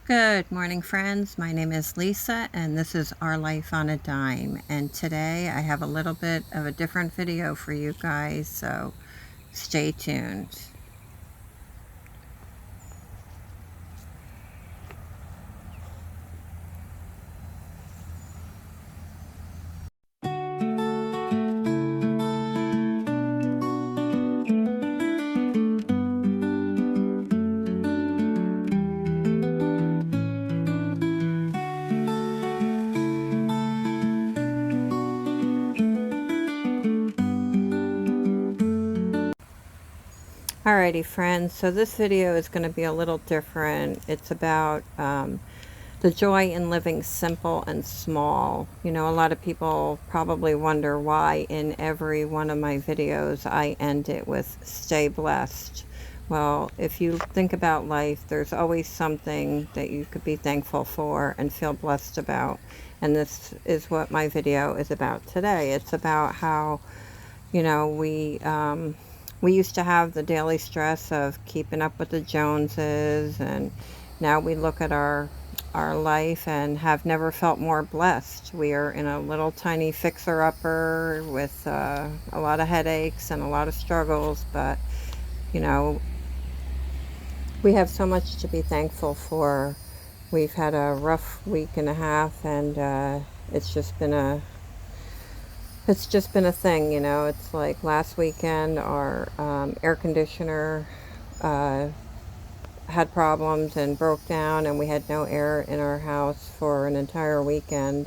Good morning, friends. My name is Lisa, and this is Our Life on a Dime. And today I have a little bit of a different video for you guys, so stay tuned. Alrighty, friends, so this video is going to be a little different. It's about the joy in living simple and small. You know, a lot of people probably wonder why in every one of my videos I end it with stay blessed. Well, if you think about life, there's always something that you could be thankful for and feel blessed about. And this is what my video is about today. It's about how, you know, we used to have the daily stress of keeping up with the Joneses, and now we look at our life and have never felt more blessed. We are in a little tiny fixer-upper with a lot of headaches and a lot of struggles, but you know, we have so much to be thankful for. We've had a rough week and a half, and it's just been a thing, you know. It's like last weekend our air conditioner uh, had problems and broke down, and we had no air in our house for an entire weekend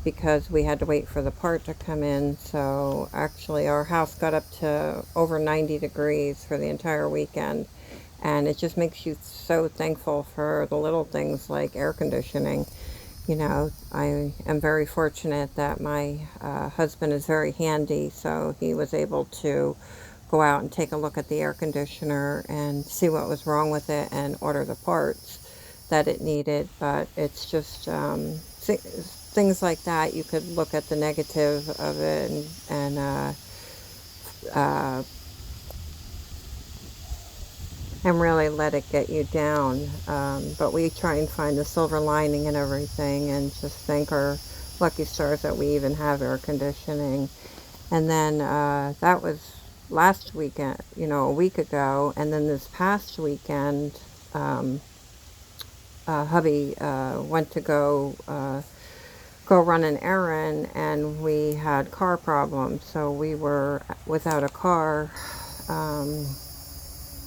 because we had to wait for the part to come in. So actually our house got up to over 90 degrees for the entire weekend, and it just makes you so thankful for the little things like air conditioning. You know, I am very fortunate that my husband is very handy, so he was able to go out and take a look at the air conditioner and see what was wrong with it and order the parts that it needed. But it's just things like that. You could look at the negative of it uh, and really let it get you down. But we try and find the silver lining in everything and just thank our lucky stars that we even have air conditioning. And then that was last weekend, you know, a week ago. And then this past weekend, hubby went to go run an errand, and we had car problems. So we were without a car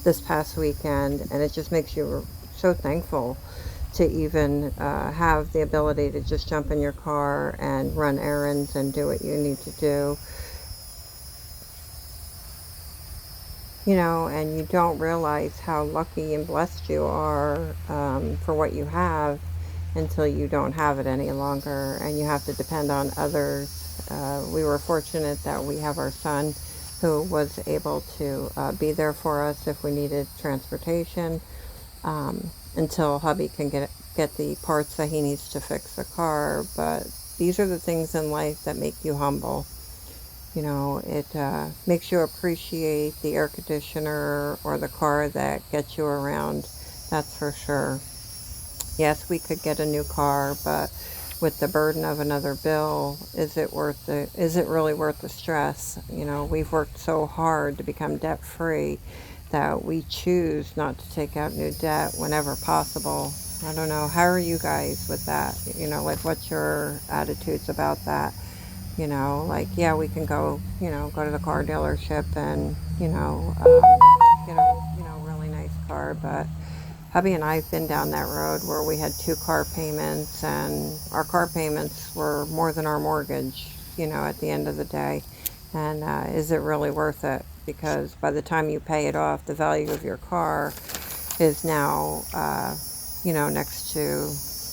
this past weekend, and it just makes you so thankful to even have the ability to just jump in your car and run errands and do what you need to do. You know, and you don't realize how lucky and blessed you are for what you have until you don't have it any longer and you have to depend on others. We were fortunate that we have our son who was able to be there for us if we needed transportation until hubby can get the parts that he needs to fix the car. But these are the things in life that make you humble. You know, it makes you appreciate the air conditioner or the car that gets you around. That's for sure. Yes, we could get a new car, but with the burden of another bill, is it really worth the stress? You know, we've worked so hard to become debt free that we choose not to take out new debt whenever possible. I don't know. How are you guys with that? You know, like what's your attitudes about that? You know, like, yeah, we can go, you know, go to the car dealership and, get a, really nice car. But hubby and I have been down that road where we had 2 car payments, and our car payments were more than our mortgage, you know, at the end of the day. And is it really worth it? Because by the time you pay it off, the value of your car is now,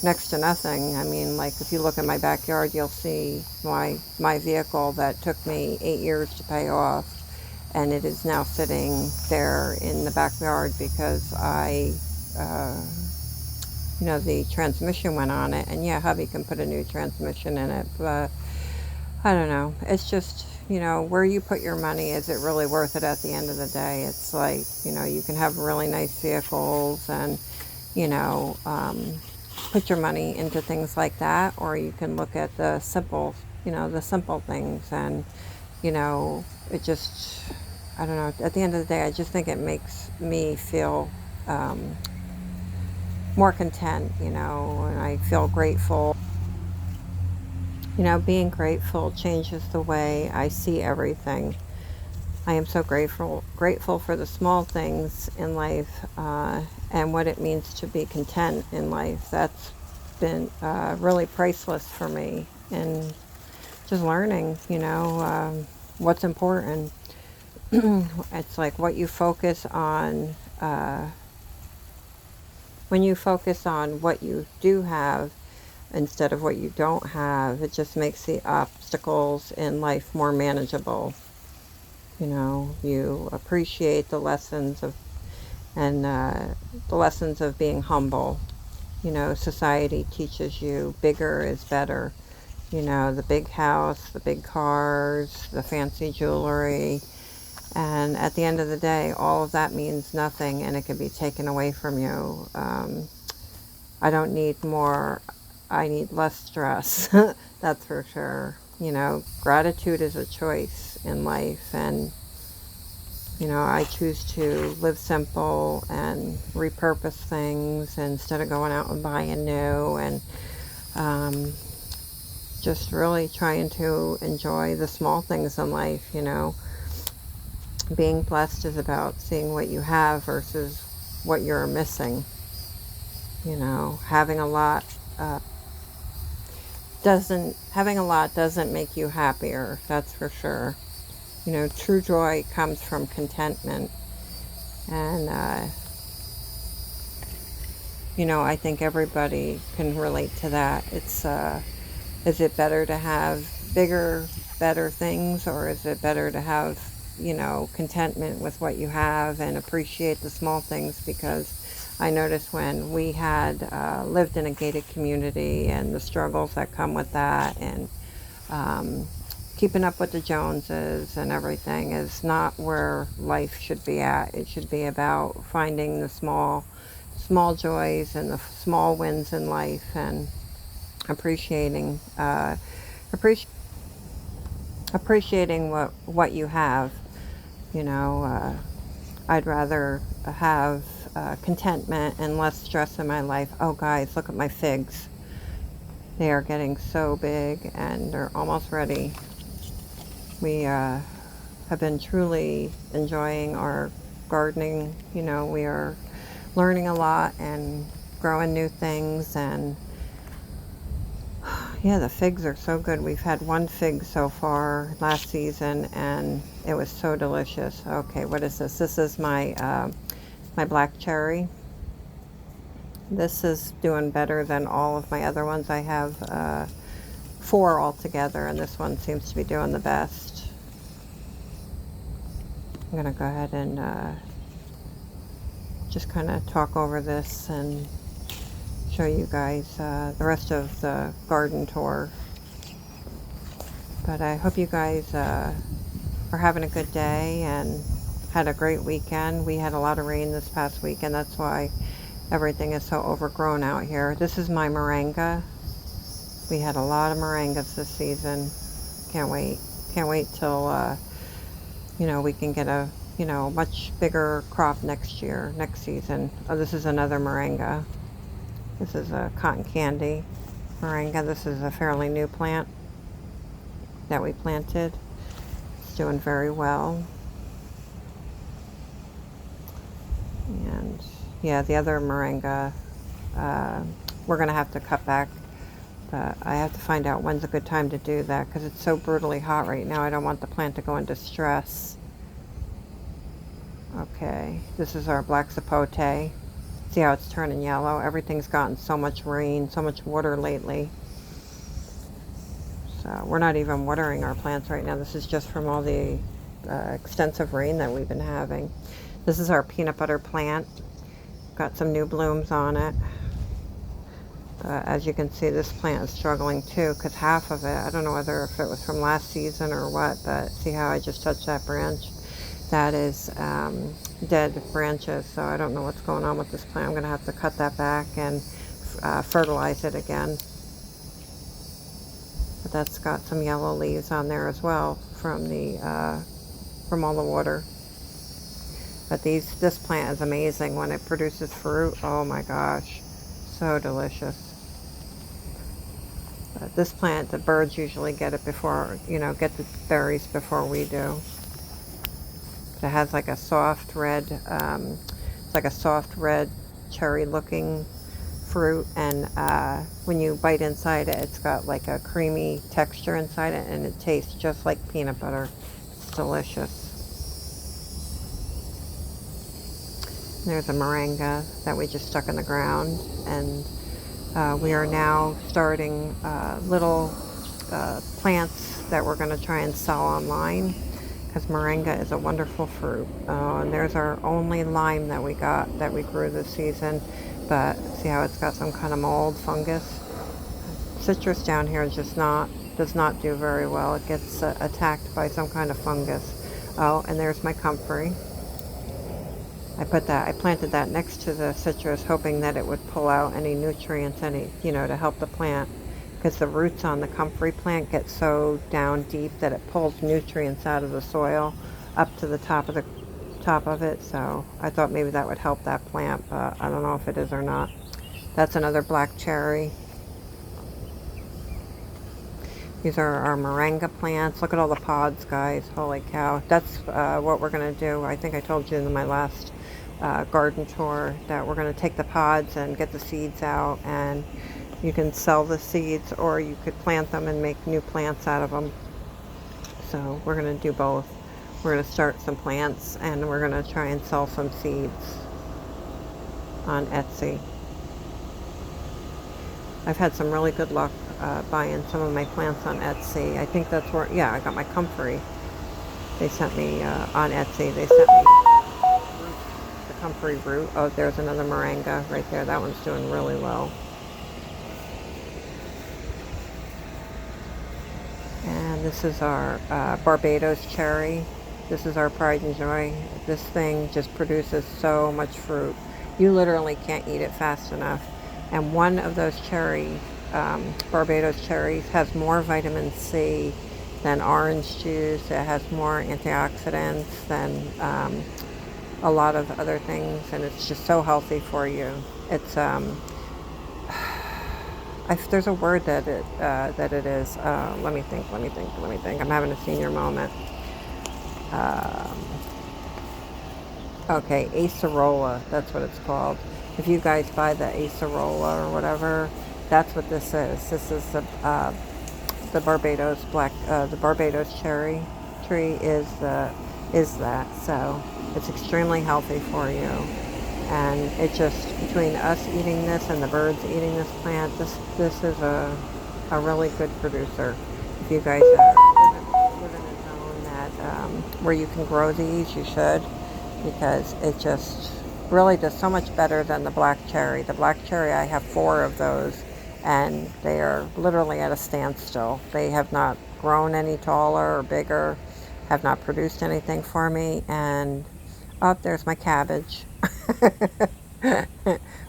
next to nothing. I mean, like if you look at my backyard, you'll see my vehicle that took me 8 years to pay off, and it is now sitting there in the backyard because the transmission went on it. And yeah, hubby can put a new transmission in it, but I don't know. It's just, where you put your money, is it really worth it at the end of the day? It's like, you can have really nice vehicles and you know, put your money into things like that, or you can look at the simple, the simple things. And, it just, I don't know, at the end of the day, I just think it makes me feel more content, and I feel grateful. Being grateful changes the way I see everything. I am so grateful for the small things in life, and what it means to be content in life. That's been really priceless for me, and just learning, what's important. It's like what you focus on. When you focus on what you do have instead of what you don't have, it just makes the obstacles in life more manageable. You appreciate the lessons of and the lessons of being humble. Society teaches you bigger is better. The big house, the big cars, the fancy jewelry. And at the end of the day, all of that means nothing, and it can be taken away from you. I don't need more. I need less stress. That's for sure. Gratitude is a choice in life, and I choose to live simple and repurpose things instead of going out and buying new, and just really trying to enjoy the small things in life. Being blessed is about seeing what you have versus what you're missing. Having a lot doesn't make you happier. That's for sure. True joy comes from contentment. And, I think everybody can relate to that. Is it better to have bigger, better things, or is it better to have, contentment with what you have and appreciate the small things? Because I noticed when we had lived in a gated community and the struggles that come with that, and keeping up with the Joneses and everything is not where life should be at. It should be about finding the small joys and the small wins in life, and appreciating appreciating what you have. I'd rather have contentment and less stress in my life. Oh, guys, look at my figs. They are getting so big, and they're almost ready. We have been truly enjoying our gardening. We are learning a lot and growing new things, and yeah, the figs are so good. We've had one fig so far last season, and it was so delicious. Okay, what is this? This is my my black cherry. This is doing better than all of my other ones. I have 4 altogether, and this one seems to be doing the best. I'm going to go ahead and just kind of talk over this and show you guys the rest of the garden tour. But I hope you guys are having a good day and had a great weekend. We had a lot of rain this past week, and that's why everything is so overgrown out here. This is my moringa. We had a lot of moringas this season. Can't wait till we can get a much bigger crop next season. Oh, this is another moringa. This is a cotton candy moringa. This is a fairly new plant that we planted. It's doing very well. And yeah, the other moringa, we're going to have to cut back. But I have to find out when's a good time to do that, because it's so brutally hot right now. I don't want the plant to go into stress. Okay, this is our black sapote. See how it's turning yellow? Everything's gotten so much rain, so much water lately. So we're not even watering our plants right now. This is just from all the extensive rain that we've been having. This is our peanut butter plant. Got some new blooms on it. As you can see, this plant is struggling too, because half of it, I don't know whether if it was from last season or what, but see how I just touched that branch? That is dead branches, so I don't know what's going on with this plant. I'm going to have to cut that back and fertilize it again. But that's got some yellow leaves on there as well from all the water. But this plant is amazing when it produces fruit. Oh my gosh, so delicious. But this plant, the birds usually get it before, get the berries before we do. It has like a soft red, it's like a soft red cherry-looking fruit, and when you bite inside it, it's got like a creamy texture inside it, and it tastes just like peanut butter. It's delicious. There's a moringa that we just stuck in the ground, and we are now starting little plants that we're going to try and sell online, because moringa is a wonderful fruit. And there's our only lime that we grew this season, but see how it's got some kind of mold fungus. Citrus down here does not do very well. It gets attacked by some kind of fungus. Oh, and there's my comfrey. I planted that next to the citrus, hoping that it would pull out any nutrients, to help the plant, because the roots on the comfrey plant get so down deep that it pulls nutrients out of the soil up to the top of it. So I thought maybe that would help that plant, but I don't know if it is or not. That's another black cherry. These are our moringa plants. Look at all the pods, guys. Holy cow. That's what we're going to do. I think I told you in my last garden tour that we're going to take the pods and get the seeds out, and you can sell the seeds, or you could plant them and make new plants out of them. So we're going to do both. We're going to start some plants, and we're going to try and sell some seeds on Etsy. I've had some really good luck buying some of my plants on Etsy. I think that's where, I got my comfrey. They sent me on Etsy. They sent me the comfrey root. Oh, there's another moringa right there. That one's doing really well. And this is our Barbados cherry. This is our pride and joy. This thing just produces so much fruit. You literally can't eat it fast enough. And one of those Barbados cherries has more vitamin C than orange juice. It has more antioxidants than a lot of other things, and it's just so healthy for you. It's there's a word that it is. Let me think. I'm having a senior moment. Okay, acerola. That's what it's called. If you guys buy the acerola or whatever, that's what this is. This is the Barbados the Barbados cherry tree is that. So it's extremely healthy for you, and it just, between us eating this and the birds eating this plant, this is a really good producer. If you guys live in a zone that where you can grow these, you should, because it just really does so much better than the black cherry. The black cherry, I have 4 of those, and they are literally at a standstill. They have not grown any taller or bigger, have not produced anything for me. And there's my cabbage.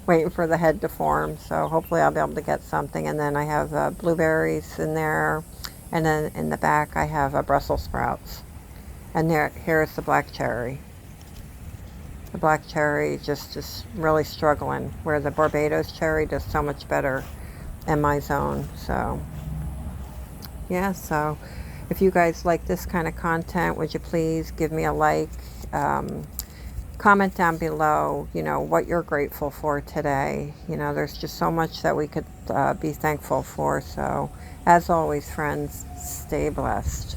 Waiting for the head to form, so hopefully I'll be able to get something. And then I have blueberries in there, and then in the back I have Brussels sprouts. And here's the black cherry. The black cherry just really struggling, where the Barbados cherry does so much better in my zone. So yeah, so if you guys like this kind of content, would you please give me a like, comment down below, what you're grateful for today. There's just so much that we could be thankful for. So as always, friends, stay blessed.